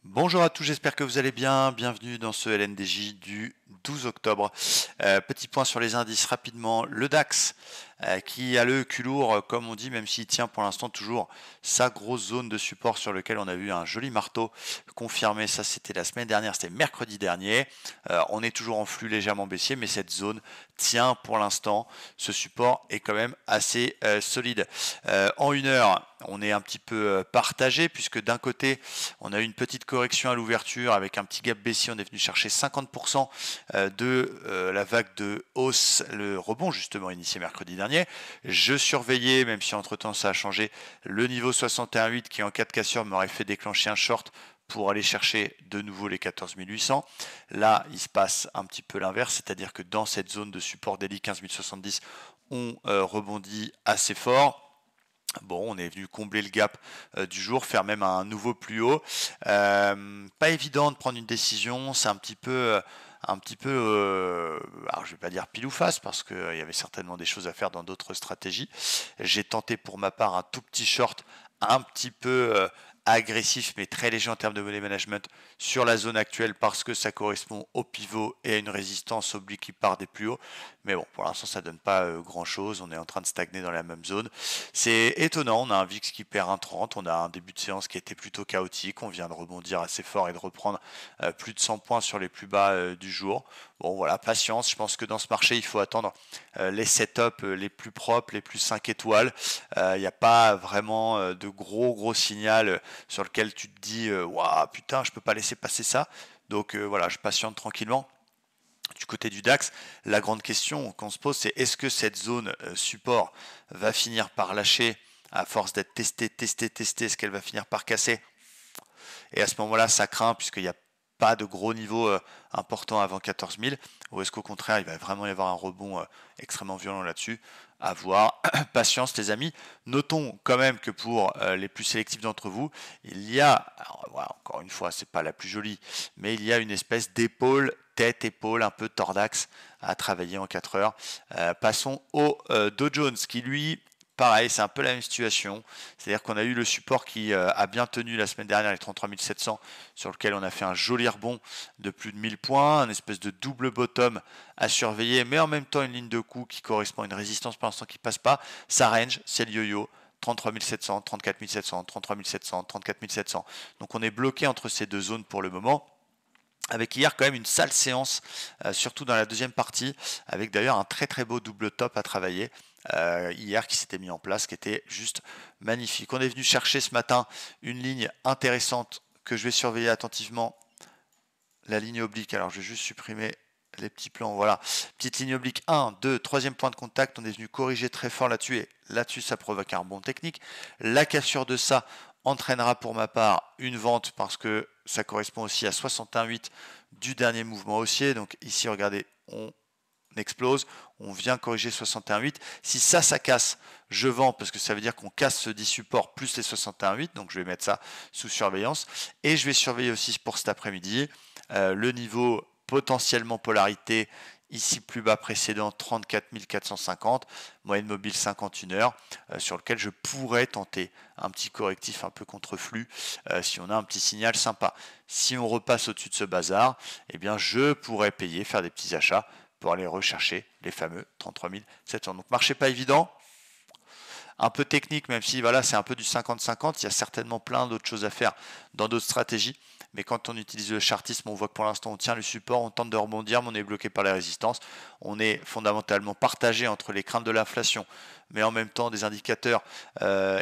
Bonjour à tous, j'espère que vous allez bien. Bienvenue dans ce LNDJ du 12 octobre. Petit point sur les indices rapidement. Le DAX qui a le cul lourd, comme on dit, même s'il tient pour l'instant toujours sa grosse zone de support sur lequel on a eu un joli marteau confirmé. Ça, c'était la semaine dernière, c'était mercredi dernier. On est toujours en flux légèrement baissier, mais cette zone tient pour l'instant. Ce support est quand même assez solide. En une heure, on est un petit peu partagé puisque d'un côté, on a eu une petite correction à l'ouverture avec un petit gap baissier. On est venu chercher 50% de la vague de hausse, le rebond justement initié mercredi dernier. Je surveillais, même si entre-temps ça a changé, le niveau 61.8 qui en cas de cassure m'aurait fait déclencher un short pour aller chercher de nouveau les 14 800. Là, il se passe un petit peu l'inverse, c'est-à-dire que dans cette zone de support daily 15 070, on rebondit assez fort. Bon, on est venu combler le gap du jour, faire même un nouveau plus haut. Pas évident de prendre une décision, c'est alors je vais pas dire pile ou face parce qu'il y avait certainement des choses à faire dans d'autres stratégies. J'ai tenté pour ma part un tout petit short, un petit peu agressif mais très léger en termes de money management sur la zone actuelle parce que ça correspond au pivot et à une résistance oblique qui part des plus hauts. Mais bon, pour l'instant ça donne pas grand chose, on est en train de stagner dans la même zone. C'est étonnant, on a un VIX qui perd 1,30, on a un début de séance qui était plutôt chaotique, on vient de rebondir assez fort et de reprendre plus de 100 points sur les plus bas du jour. Bon voilà, patience, je pense que dans ce marché il faut attendre les setups les plus propres, les plus 5 étoiles. Il n'y a pas vraiment de gros signal sur lequel tu te dis waouh putain je peux pas laisser passer ça. Donc voilà, je patiente tranquillement. Du côté du DAX, la grande question qu'on se pose, c'est est-ce que cette zone support va finir par lâcher à force d'être testée, est-ce qu'elle va finir par casser? Et à ce moment-là, ça craint puisqu'il n'y a pas de gros niveau important avant 14 000, ou est-ce qu'au contraire, il va vraiment y avoir un rebond extrêmement violent là-dessus? À voir. Patience, les amis. Notons quand même que pour les plus sélectifs d'entre vous, il y a, alors, voilà, encore une fois, c'est pas la plus jolie, mais il y a une espèce d'épaule, tête-épaule, un peu tordax à travailler en 4 heures. Passons au Dow Jones qui lui pareil, c'est un peu la même situation. C'est-à-dire qu'on a eu le support qui a bien tenu la semaine dernière, les 33 700, sur lequel on a fait un joli rebond de plus de 1000 points, un espèce de double bottom à surveiller, mais en même temps une ligne de coup qui correspond à une résistance pour l'instant qui passe pas. Ça range, c'est le yo-yo. 33 700, 34 700, 33 700, 34 700. Donc on est bloqué entre ces deux zones pour le moment. Avec hier quand même une sale séance, surtout dans la deuxième partie, avec d'ailleurs un très beau double top à travailler. Hier qui s'était mis en place, qui était juste magnifique. On est venu chercher ce matin une ligne intéressante que je vais surveiller attentivement, la ligne oblique. Alors je vais juste supprimer les petits plans, voilà. Petite ligne oblique 1, 2, troisième point de contact, on est venu corriger très fort là-dessus et là-dessus ça provoque un rebond technique. La cassure de ça entraînera pour ma part une vente parce que ça correspond aussi à 61,8 du dernier mouvement haussier. Donc ici, regardez, on explose, on vient corriger 61,8. Si ça casse, je vends parce que ça veut dire qu'on casse ce dit support plus les 61,8. Donc je vais mettre ça sous surveillance. Et je vais surveiller aussi pour cet après-midi le niveau potentiellement polarité ici plus bas précédent 34 450, moyenne mobile 51 heures, sur lequel je pourrais tenter un petit correctif un peu contre flux si on a un petit signal sympa. Si on repasse au-dessus de ce bazar, eh bien je pourrais payer, faire des petits achats pour aller rechercher les fameux 33 700. Donc marché pas évident, un peu technique, même si voilà, c'est un peu du 50-50, il y a certainement plein d'autres choses à faire dans d'autres stratégies. Mais quand on utilise le chartisme, on voit que pour l'instant on tient le support, on tente de rebondir, mais on est bloqué par la résistance. On est fondamentalement partagé entre les craintes de l'inflation, mais en même temps des indicateurs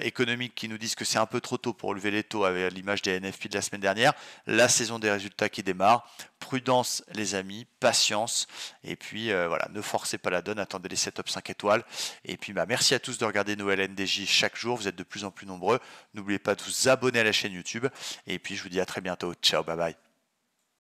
économiques qui nous disent que c'est un peu trop tôt pour lever les taux avec l'image des NFP de la semaine dernière, la saison des résultats qui démarre. Prudence les amis, patience, et puis voilà, ne forcez pas la donne, attendez les setups 5 étoiles. Et puis merci à tous de regarder nos LNDJ chaque jour, vous êtes de plus en plus nombreux. N'oubliez pas de vous abonner à la chaîne YouTube, et puis je vous dis à très bientôt. Ciao, bye bye.